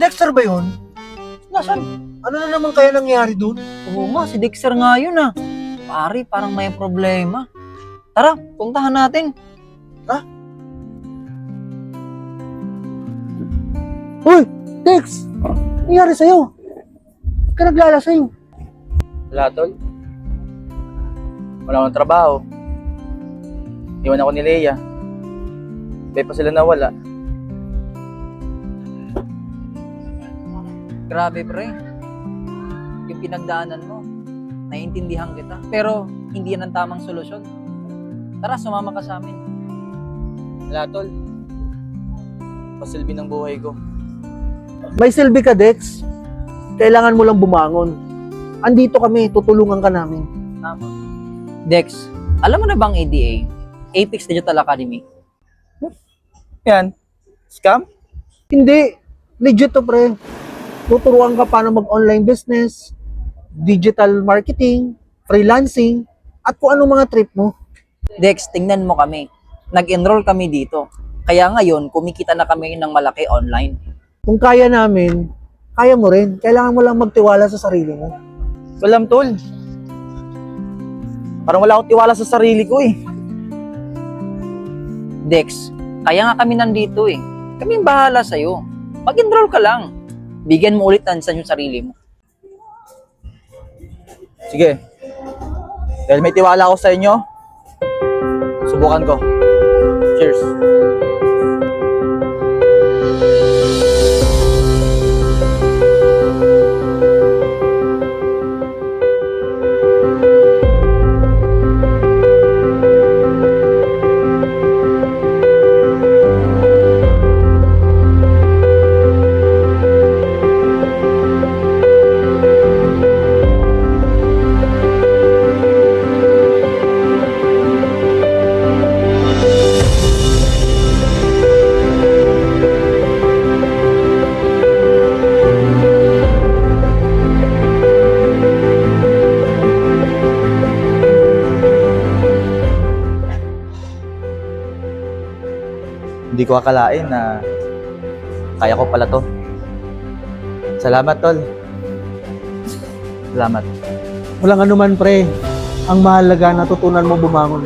Dexter ba yun? Nasaan? Ano na naman kaya nangyari dun? Oo nga, si Dexter nga yun ah. Pare, parang may problema. Tara, puntahan natin. Uy, Dex! Ano nangyari sa'yo? Ba't ka naglalasing? Wala, tol. Wala akong trabaho. Iwan ako ni Leia. Bay pa sila nawala. Grabe pre. Yung pinagdaanan mo, naiintindihan kita. Pero hindi yan ang tamang solusyon. Tara, sumama ka sa amin. Wala, tol. Pasilbi ng buhay ko. May silbi ka, Dex. Kailangan mo lang bumangon. Andito kami, tutulungan ka namin. Tama. Dex, alam mo na bang ADA? Apex Digital Academy? Yan. Scam? Hindi. Legit to, pre. Tuturuan ka paano mag-online business, digital marketing, freelancing, at kung anong mga trip mo. Dex, tingnan mo kami. Nag-enroll kami dito. Kaya ngayon, kumikita na kami ng malaki online. Kung kaya namin, kaya mo rin. Kailangan mo lang magtiwala sa sarili mo. Walang, tol. Parang wala akong tiwala sa sarili ko eh. Dex, kaya nga kami nandito eh. Kaming bahala sa'yo. Mag-enroll ka lang. Bigyan mo ulit tansan yung sarili mo. Sige. Dahil may tiwala ako sa inyo, subukan ko. Cheers. Hindi ko akalain na kaya ko pala to. Salamat, tol. Salamat. Walang anuman, pre. Ang mahalaga, natutunan mo bumangon.